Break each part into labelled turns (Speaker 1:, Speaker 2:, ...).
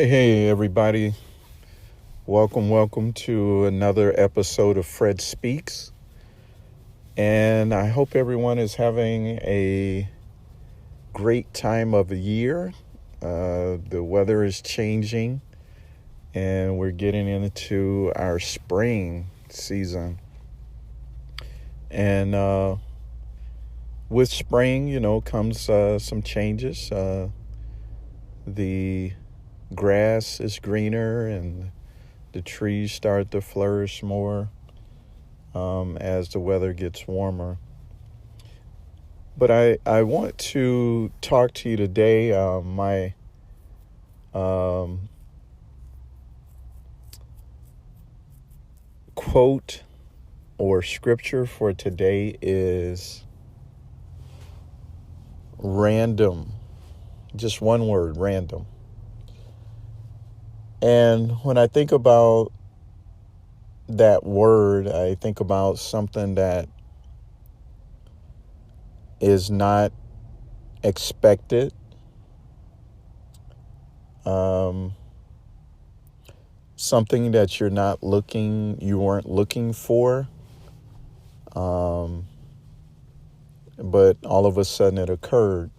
Speaker 1: Hey, everybody. Welcome to another episode of Fred Speaks. And I hope everyone is having a great time of the year. The weather is changing and we're getting into our spring season. And with spring, comes some changes. The grass is greener and the trees start to flourish more as the weather gets warmer. But I want to talk to you today. My quote or scripture for today is random. Just one word, random. And when I think about that word, I think about something that is not expected. Something that you weren't looking for. But all of a sudden it occurred.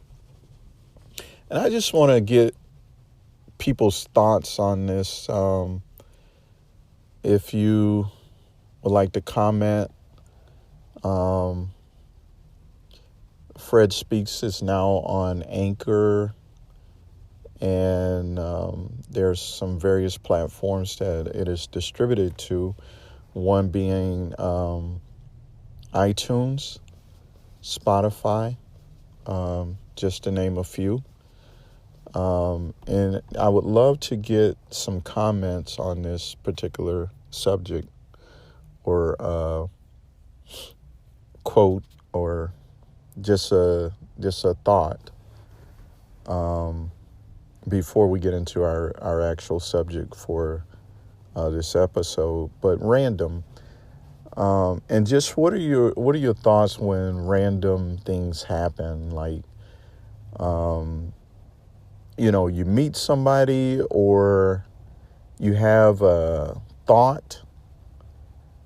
Speaker 1: And I just want to get people's thoughts on this. If you would like to comment, Fred Speaks is now on Anchor, and there's some various platforms that it is distributed to, one being iTunes, Spotify, just to name a few. And I would love to get some comments on this particular subject or quote or just a thought before we get into our actual subject for this episode. But random, and just what are your thoughts when random things happen? Like, you meet somebody or you have a thought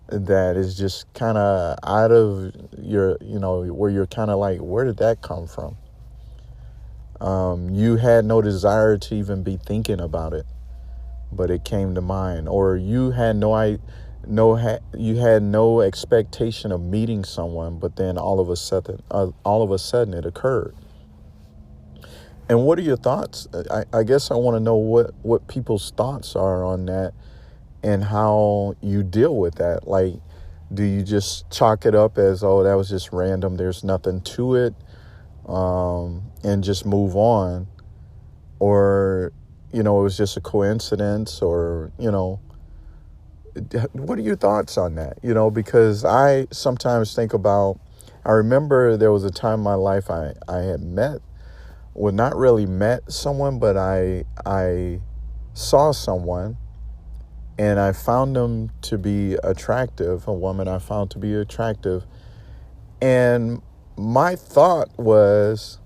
Speaker 1: that is just kind of out of your, where you're kind of like, where did that come from? You had no desire to even be thinking about it, but it came to mind. Or you had you had no expectation of meeting someone, but then all of a sudden it occurred. And what are your thoughts? I guess I want to know what people's thoughts are on that and how you deal with that. Like, do you just chalk it up as, oh, that was just random, there's nothing to it, and just move on? Or, it was just a coincidence, or, what are your thoughts on that? Because I sometimes think about, I remember there was a time in my life I had not really met someone, but I saw someone and I found them to be attractive, a woman I found to be attractive. And my thought was,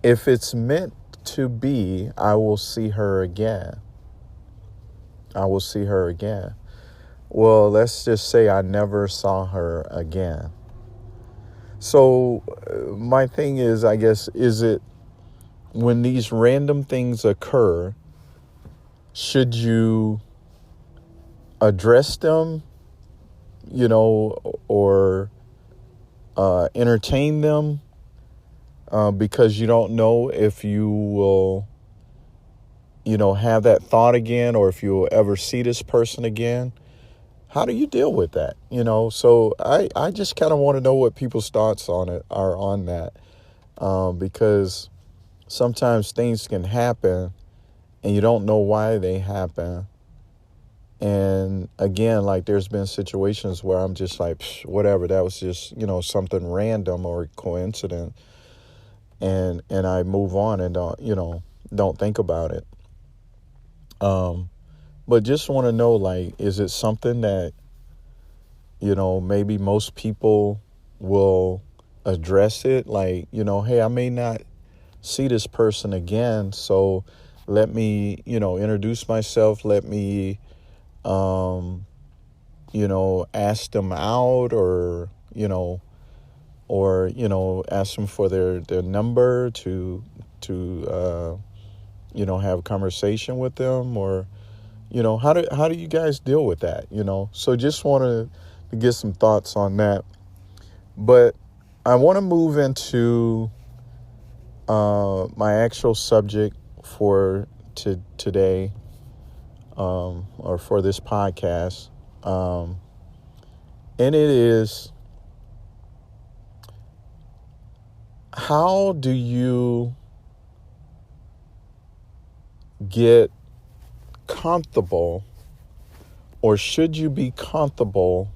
Speaker 1: if it's meant to be, I will see her again. I will see her again. Well, let's just say I never saw her again. So my thing is, I guess, is it when these random things occur, should you address them, or entertain them because you don't know if you will, have that thought again, or if you will ever see this person again? How do you deal with that? So I just kind of want to know what people's thoughts are on that, because sometimes things can happen and you don't know why they happen. And again, like, there's been situations where I'm just like, whatever, that was just, something random or coincident. And I move on and don't think about it. But just want to know, like, is it something that, maybe most people will address it? Like, hey, I may not see this person again, so let me, introduce myself. Let me, um, ask them out, or ask them for their number to have a conversation with them, or, how do you guys deal with that? So just wanted to get some thoughts on that. But I want to move into my actual subject for today, or for this podcast. And it is, how do you get comfortable, or should you be comfortable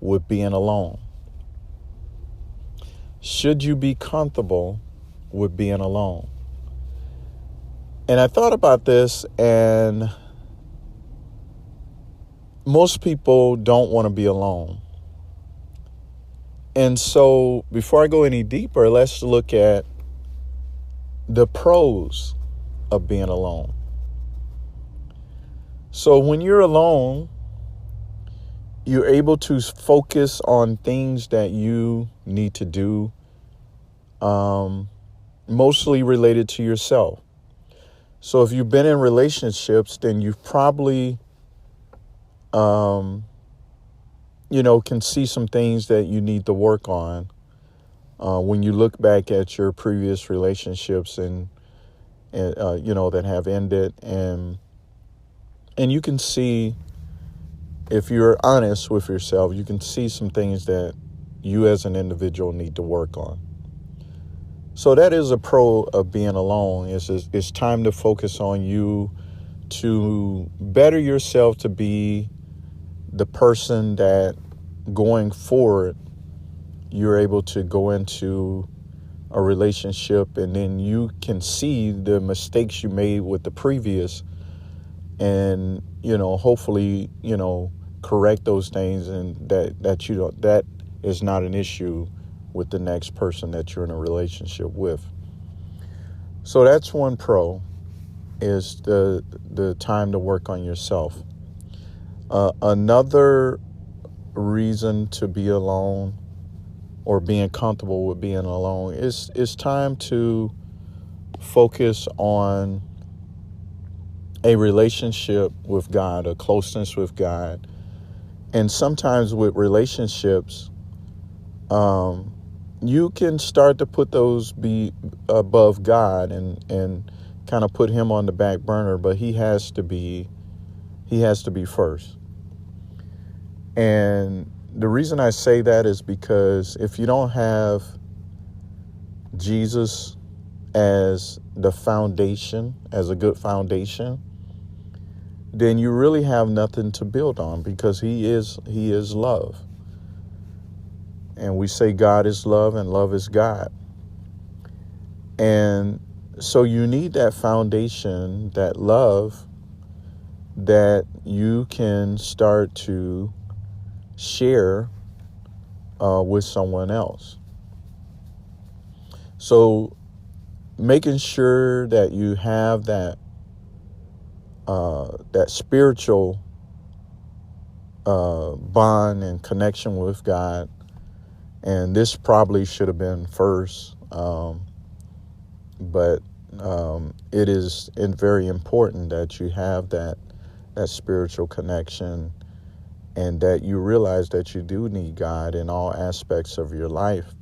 Speaker 1: with being alone? Should you be comfortable with being alone? And I thought about this, and most people don't want to be alone. And so before I go any deeper, let's look at the pros of being alone. So when you're alone, you're able to focus on things that you need to do, mostly related to yourself. So if you've been in relationships, then you've probably, can see some things that you need to work on when you look back at your previous relationships and that have ended, and you can see, if you're honest with yourself, you can see some things that you as an individual need to work on. So that is a pro of being alone. It's time to focus on you, to better yourself, to be the person that going forward you're able to go into a relationship, and then you can see the mistakes you made with the previous, and hopefully correct those things, and that is not an issue with the next person that you're in a relationship with. So that's one pro, is the time to work on yourself. Another reason to be alone, or being comfortable with being alone, is time to focus on a relationship with God, a closeness with God. And sometimes with relationships, you can start to put those be above God, and kind of put him on the back burner, but he has to be first. And the reason I say that is because if you don't have Jesus as the foundation, as a good foundation, then you really have nothing to build on, because he is love. And we say God is love, and love is God. And so you need that foundation, that love, that you can start to share with someone else. So making sure that you have that spiritual bond and connection with God. And this probably should have been first, but it is very important that you have that spiritual connection, and that you realize that you do need God in all aspects of your life,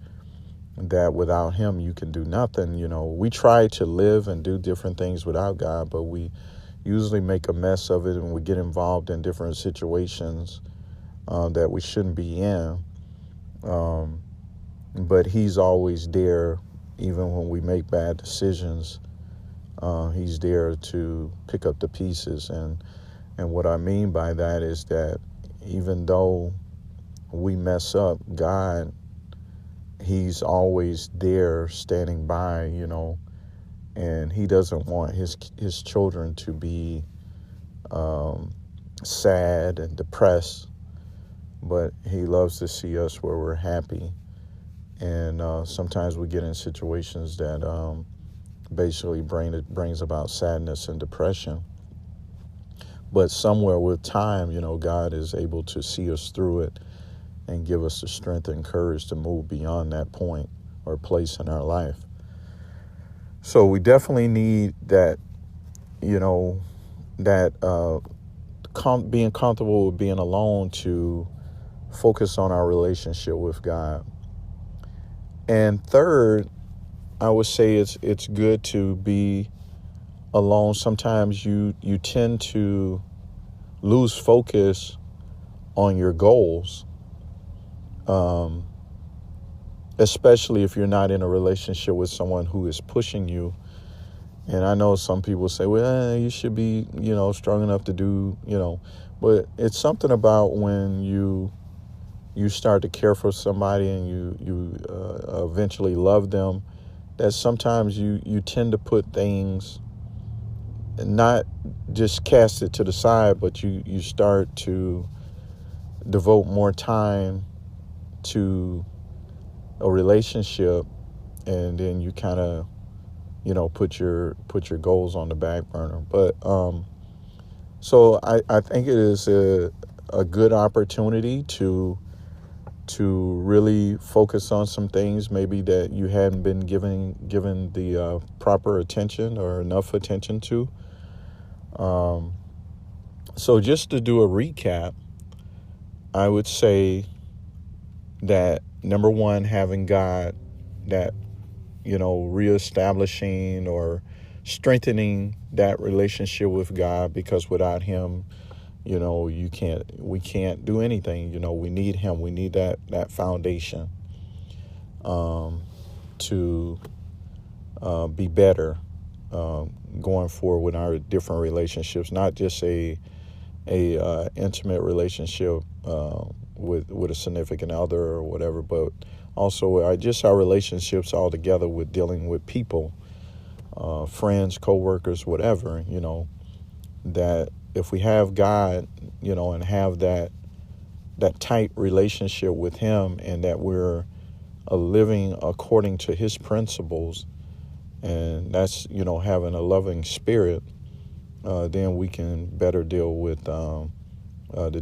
Speaker 1: that without him you can do nothing. We try to live and do different things without God, but we usually make a mess of it, and we get involved in different situations that we shouldn't be in. But he's always there, even when we make bad decisions. He's there to pick up the pieces. And what I mean by that is that even though we mess up, God, he's always there standing by, and he doesn't want his children to be sad and depressed, but he loves to see us where we're happy. And sometimes we get in situations that basically brings about sadness and depression. But somewhere with time, God is able to see us through it and give us the strength and courage to move beyond that point or place in our life. So we definitely need that, being comfortable with being alone to focus on our relationship with God. And third, I would say it's good to be alone. Sometimes you tend to lose focus on your goals, especially if you're not in a relationship with someone who is pushing you. And I know some people say, well, you should be, strong enough to do, but it's something about when you start to care for somebody and you eventually love them, that sometimes you tend to put things, not just cast it to the side, but you start to devote more time to a relationship, and then you kind of, put your goals on the back burner. But so I think it is a good opportunity to really focus on some things maybe that you hadn't been given the proper attention or enough attention to. So just to do a recap, I would say that number one, having God, that, reestablishing or strengthening that relationship with God, because without him, we can't do anything. We need him. We need that foundation to be better going forward with our different relationships, not just a intimate relationship with a significant other or whatever, but also just our relationships all together with dealing with people, friends, co-workers, whatever, that if we have God, and have that tight relationship with him, and that we're living according to his principles, and that's, having a loving spirit, then we can better deal with the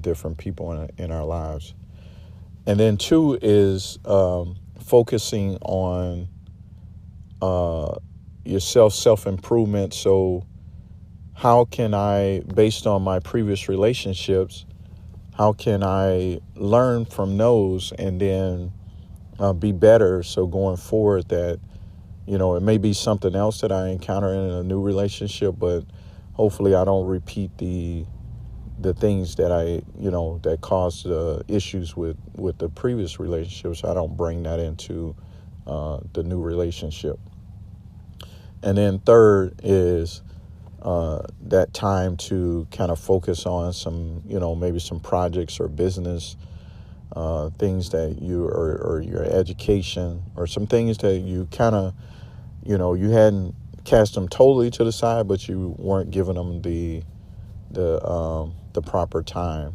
Speaker 1: different people in our lives. And then two is focusing on yourself, self-improvement. So how can I, based on my previous relationships, how can I learn from those and then be better? So going forward, that, it may be something else that I encounter in a new relationship, but hopefully I don't repeat the things that that caused issues with the previous relationships. I don't bring that into the new relationship. And then third is that time to kind of focus on some, maybe some projects or business things that or your education, or some things that you kind of, you hadn't cast them totally to the side, but you weren't giving them the proper time.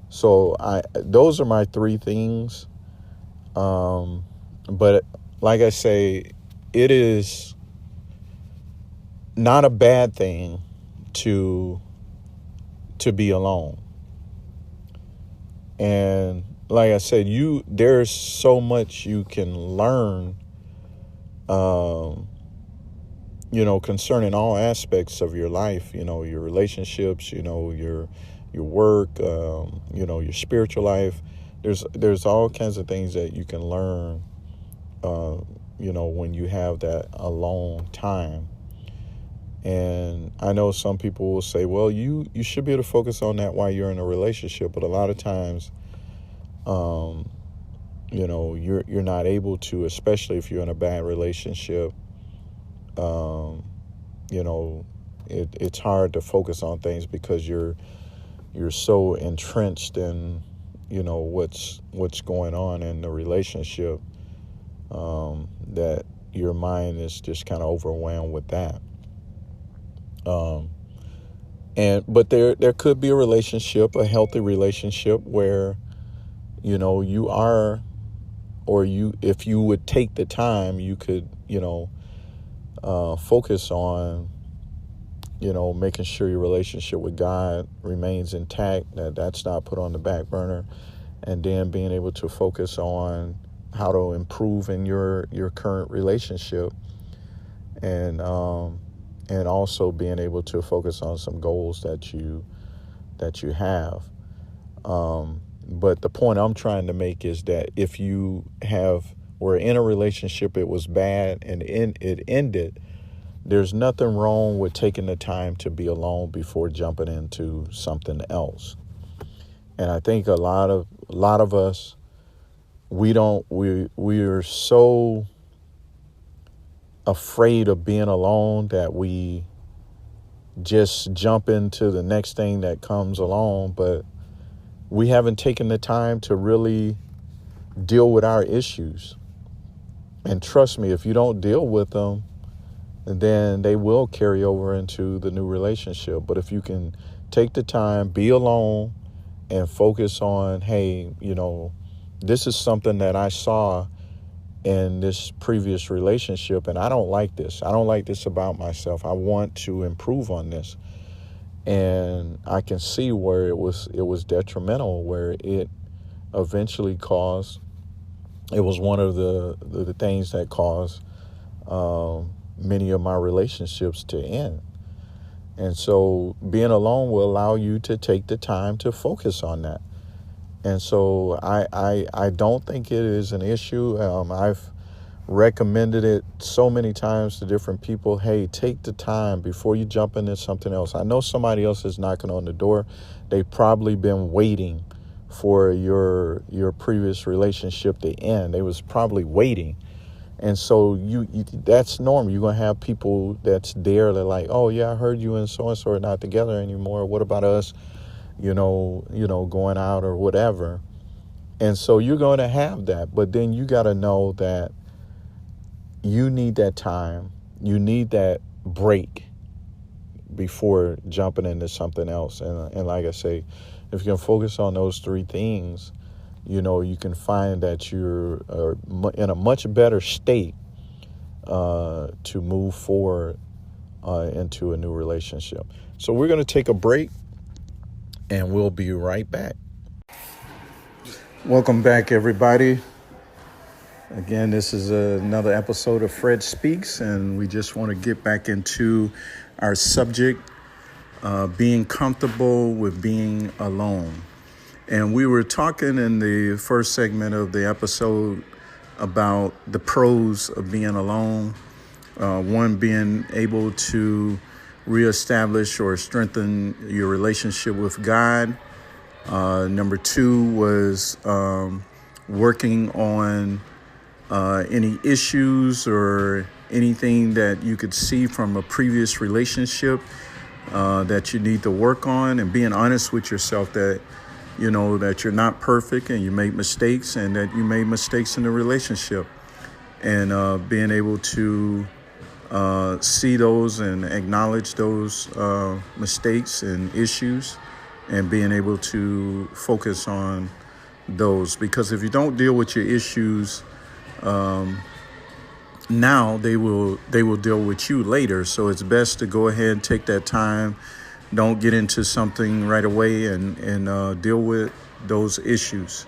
Speaker 1: So those are my three things. But like I say, it is not a bad thing to be alone. And like I said, there's so much you can learn, concerning all aspects of your life, your relationships, your work, your spiritual life. There's all kinds of things that you can learn, when you have that alone time. And I know some people will say, well, you should be able to focus on that while you're in a relationship. But a lot of times, you're not able to, especially if you're in a bad relationship. It's hard to focus on things because you're so entrenched in, what's going on in the relationship, that your mind is just kind of overwhelmed with that. But there could be a relationship, a healthy relationship, where, if you would take the time, you could, focus on, making sure your relationship with God remains intact, that's not put on the back burner, and then being able to focus on how to improve in your current relationship, and also being able to focus on some goals that you have. But the point I'm trying to make is that if you were in a relationship, it was bad and it ended, there's nothing wrong with taking the time to be alone before jumping into something else. And I think a lot of us, we are so afraid of being alone that we just jump into the next thing that comes along, but we haven't taken the time to really deal with our issues. And trust me, if you don't deal with them, then they will carry over into the new relationship. But if you can take the time, be alone, and focus on, hey, this is something that I saw in this previous relationship, and I don't like this. I don't like this about myself. I want to improve on this. And I can see where it was detrimental, where it eventually it was one of the things that caused many of my relationships to end. And so being alone will allow you to take the time to focus on that. And so I don't think it is an issue. I've recommended it so many times to different people. Hey, take the time before you jump into something else. I know somebody else is knocking on the door. They've probably been waiting for your previous relationship to end. They was probably waiting. And so you that's normal. You're going to have people that's there. They're like, oh, yeah, I heard you and so are not together anymore. What about us, going out or whatever? And so you're going to have that. But then you got to know that you need that time. You need that break before jumping into something else. And like I say, if you can focus on those three things, you can find that you're in a much better state to move forward into a new relationship. So we're going to take a break, and we'll be right back. Welcome back, everybody. Again, this is another episode of Fred Speaks, and we just want to get back into our subject, being comfortable with being alone. And we were talking in the first segment of the episode about the pros of being alone. One, being able to reestablish or strengthen your relationship with God. Number two was working on any issues or anything that you could see from a previous relationship that you need to work on, and being honest with yourself that that you're not perfect and you make mistakes, and that you made mistakes in the relationship, and being able to see those and acknowledge those mistakes and issues, and being able to focus on those. Because if you don't deal with your issues now, they will deal with you later. So it's best to go ahead and take that time. Don't get into something right away, and deal with those issues.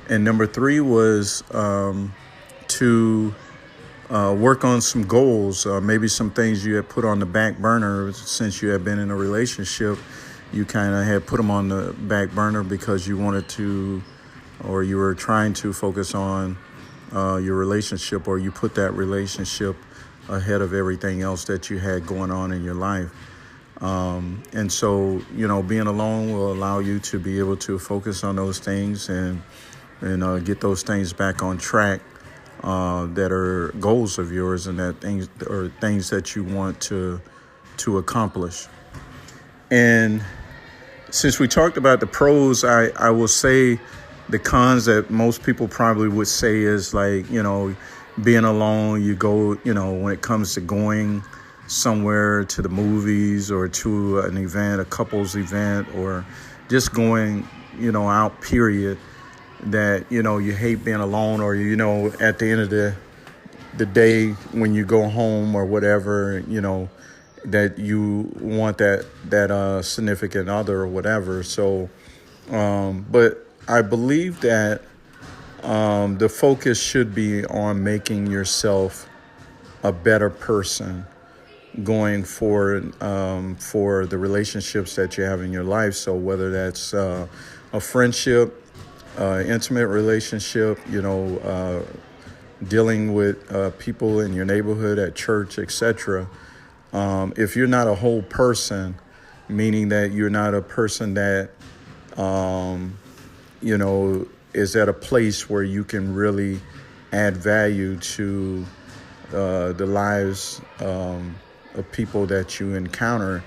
Speaker 1: And number three was to work on some goals, maybe some things you had put on the back burner since you had been in a relationship. You kind of had put them on the back burner because you wanted to, or you were trying to focus on your relationship, or you put that relationship ahead of everything else that you had going on in your life. And so, being alone will allow you to be able to focus on those things and get those things back on track that are goals of yours, and that things that you want to accomplish. And since we talked about the pros, I will say the cons that most people probably would say is like, being alone, you go, when it comes to going somewhere to the movies or to an event, a couple's event, or just going, out, period, that, you hate being alone, or, at the end of the day when you go home or whatever, that you want that significant other or whatever. So, but I believe that the focus should be on making yourself a better person going forward, for the relationships that you have in your life. So whether that's a friendship, intimate relationship, dealing with people in your neighborhood, at church, etc. If you're not a whole person, meaning that you're not a person that is at a place where you can really add value to the lives of people that you encounter.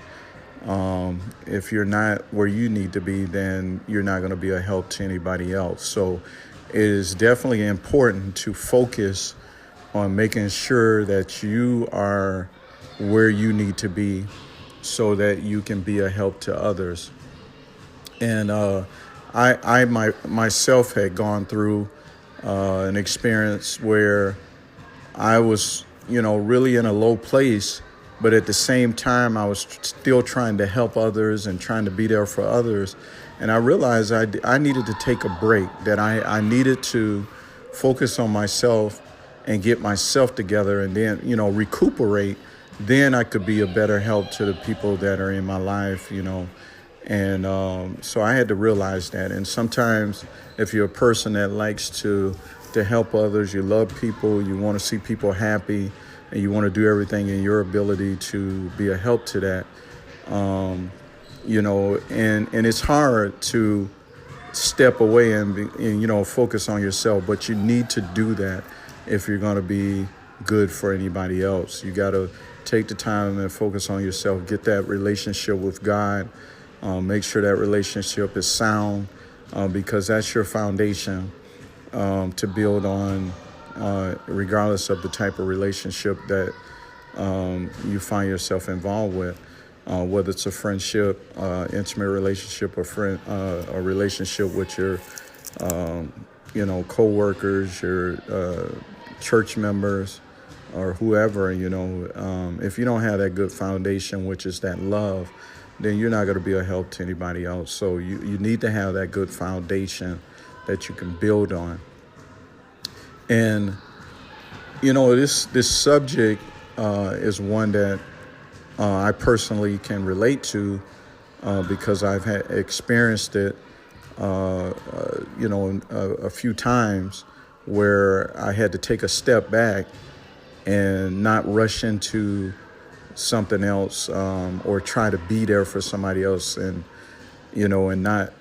Speaker 1: If you're not where you need to be, then you're not going to be a help to anybody else. So it is definitely important to focus on making sure that you are where you need to be so that you can be a help to others. And I myself had gone through an experience where I was, really in a low place, but at the same time, I was still trying to help others and trying to be there for others. And I realized I needed to take a break, that I needed to focus on myself and get myself together and then, recuperate. Then I could be a better help to the people that are in my life, And so I had to realize that. And sometimes if you're a person that likes to help others, you love people, you want to see people happy, and you want to do everything in your ability to be a help to that, and it's hard to step away and focus on yourself, but you need to do that if you're going to be good for anybody else. You got to take the time and focus on yourself, get that relationship with God, make sure that relationship is sound, because that's your foundation to build on, regardless of the type of relationship that you find yourself involved with, whether it's a friendship, intimate relationship, a relationship with your, co-workers, your church members, or whoever. If you don't have that good foundation, which is that love, then you're not going to be a help to anybody else. So you need to have that good foundation that you can build on. And, this subject is one that I personally can relate to because I've experienced it, a few times where I had to take a step back and not rush into something else, or try to be there for somebody else and not,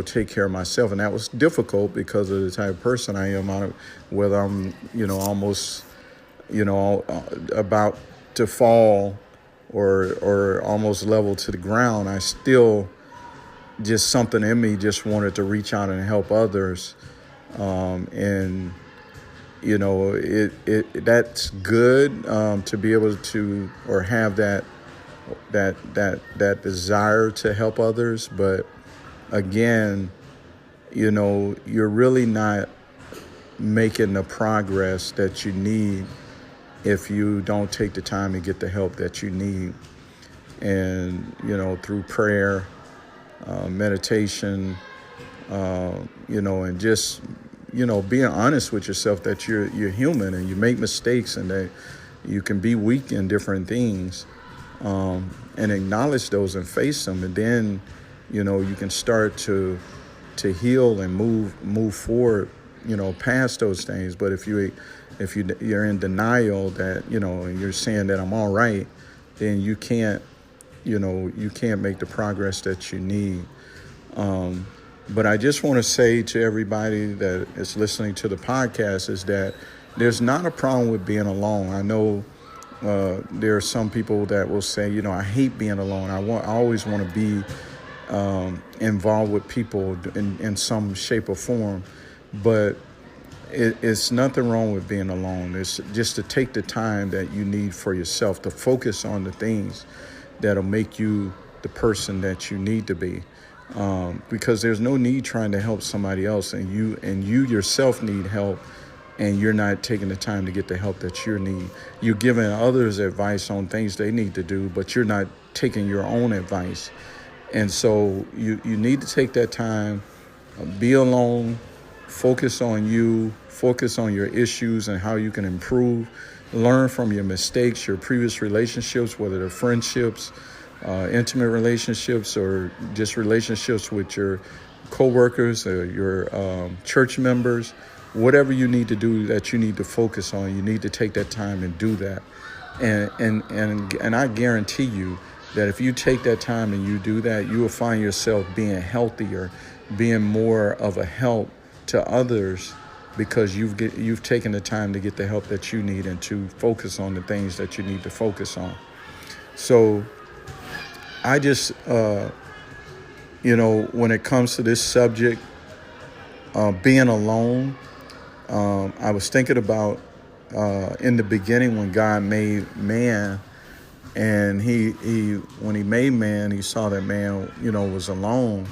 Speaker 1: take care of myself. And that was difficult because of the type of person I am, whether I'm, almost, about to fall or almost level to the ground. I still, just something in me just wanted to reach out and help others. And that's good, to be able to, or have that desire to help others. But again, you're really not making the progress that you need if you don't take the time to get the help that you need. And, through prayer, meditation, and just, being honest with yourself that you're human and you make mistakes and that you can be weak in different things, and acknowledge those and face them. And then, you can start to heal and move forward, past those things. But if you're in denial that, and you're saying that I'm all right, then you can't make the progress that you need. But I just want to say to everybody that is listening to the podcast is that there's not a problem with being alone. I know there are some people that will say, I hate being alone. I always want to be involved with people in some shape or form. But it's nothing wrong with being alone. It's just to take the time that you need for yourself, to focus on the things that'll make you the person that you need to be. Because there's no need trying to help somebody else, and you yourself need help and you're not taking the time to get the help that you need. You're giving others advice on things they need to do, but you're not taking your own advice. And so you need to take that time, be alone, focus on you, focus on your issues and how you can improve, learn from your mistakes, your previous relationships, whether they're friendships, intimate relationships, or just relationships with your coworkers or your church members. Whatever you need to do that you need to focus on, you need to take that time and do that. And I guarantee you that if you take that time and you do that, you will find yourself being healthier, being more of a help to others, because you've taken the time to get the help that you need and to focus on the things that you need to focus on. So I just, when it comes to this subject, being alone, I was thinking about in the beginning when God made man, and he when he made man, he saw that man, was alone,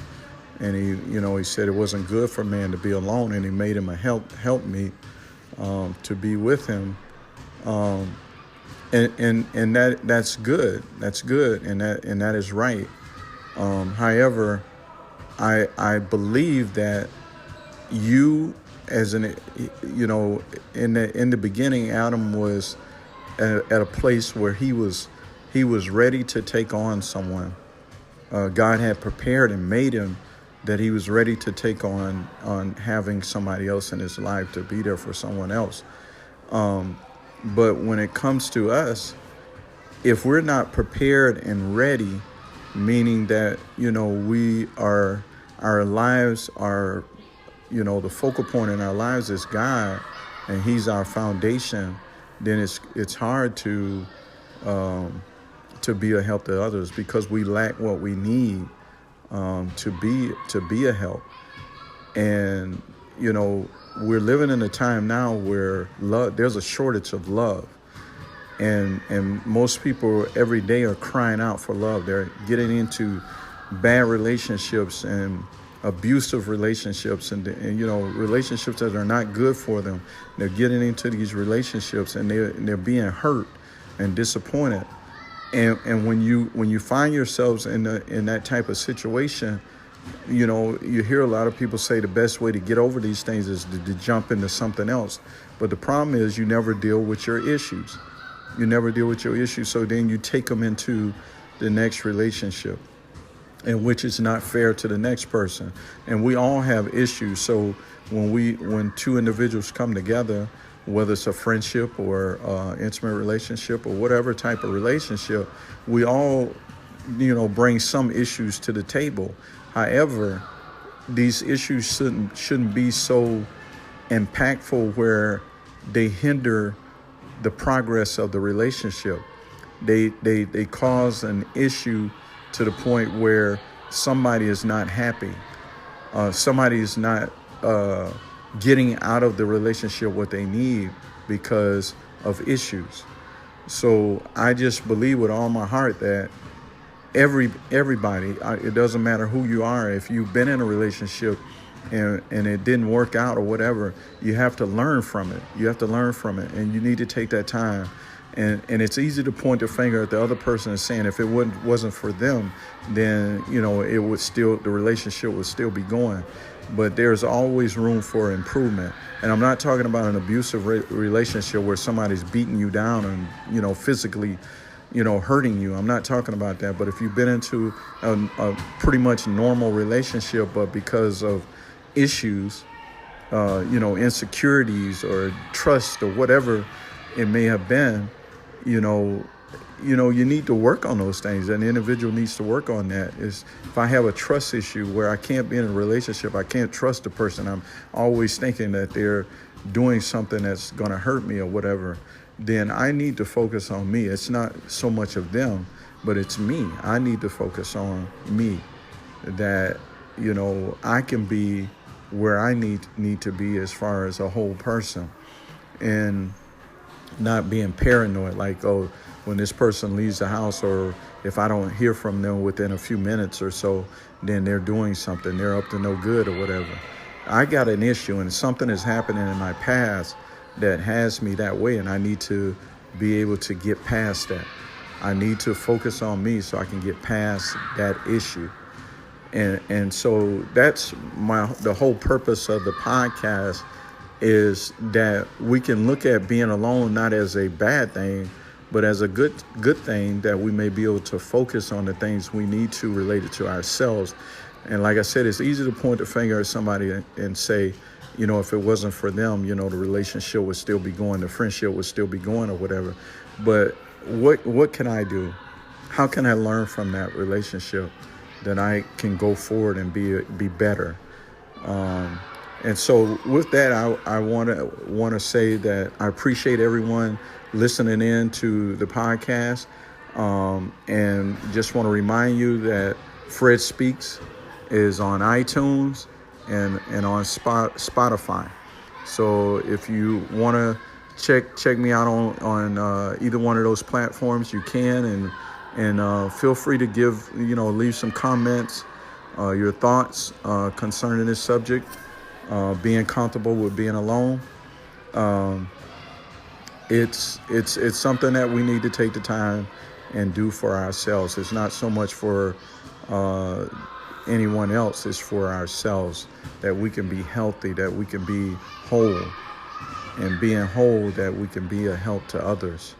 Speaker 1: and he said it wasn't good for man to be alone, and he made him a helpmeet to be with him, and that's good, and that is right. However, I believe that you, as in the beginning, Adam was at a place where he was ready to take on someone. God had prepared and made him that he was ready to take on having somebody else in his life, to be there for someone else. But when it comes to us, if we're not prepared and ready, meaning that our lives are, the focal point in our lives is God, and He's our foundation, then it's hard to be a help to others, because we lack what we need to be a help. And we're living in a time now where there's a shortage of love, and most people every day are crying out for love. They're getting into bad relationships and abusive relationships, and relationships that are not good for them. They're getting into these relationships, and they're being hurt and disappointed. And when you find yourselves in that type of situation, you hear a lot of people say the best way to get over these things is to jump into something else. But the problem is you never deal with your issues. So then you take them into the next relationship, and which is not fair to the next person. And we all have issues. So when two individuals come together, whether it's a friendship or intimate relationship or whatever type of relationship, we all, bring some issues to the table. However, these issues shouldn't be so impactful where they hinder the progress of the relationship. They cause an issue to the point where somebody is not happy. Somebody is not getting out of the relationship what they need because of issues. So I just believe with all my heart that everybody, it doesn't matter who you are, if you've been in a relationship and it didn't work out or whatever, you have to learn from it. And you need to take that time. And it's easy to point the finger at the other person and saying if it wasn't for them, then the relationship would still be going. But there's always room for improvement. And I'm not talking about an abusive relationship where somebody's beating you down and physically hurting you. I'm not talking about that. But if you've been into a pretty much normal relationship, but because of issues, insecurities or trust or whatever it may have been, you need to work on those things. An individual needs to work on that. If I have a trust issue where I can't be in a relationship, I can't trust the person, I'm always thinking that they're doing something that's going to hurt me or whatever, then I need to focus on me. It's not so much of them, but it's me. I need to focus on me, that, I can be where I need to be as far as a whole person, and not being paranoid, like, oh, when this person leaves the house, or if I don't hear from them within a few minutes or so, then they're doing something, they're up to no good or whatever. I got an issue and something is happening in my past that has me that way, and I need to be able to get past that. I need to focus on me so I can get past that issue. And so that's the whole purpose of the podcast, is that we can look at being alone not as a bad thing, but as a good thing, that we may be able to focus on the things we need to related to ourselves. And like I said, it's easy to point the finger at somebody and say, if it wasn't for them, the relationship would still be going, the friendship would still be going, or whatever. But what can I do? How can I learn from that relationship that I can go forward and be better? And so with that, I want to say that I appreciate everyone listening in to the podcast, and just want to remind you that Fred Speaks is on iTunes and on Spotify. So if you want to check me out on either one of those platforms, you can, and feel free to leave some comments, your thoughts concerning this subject, being comfortable with being alone. It's something that we need to take the time and do for ourselves. It's not so much for anyone else. It's for ourselves, that we can be healthy, that we can be whole, and being whole, that we can be a help to others.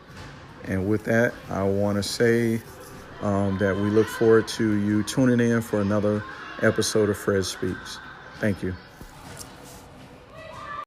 Speaker 1: And with that, I want to say that we look forward to you tuning in for another episode of Fred Speaks. Thank you.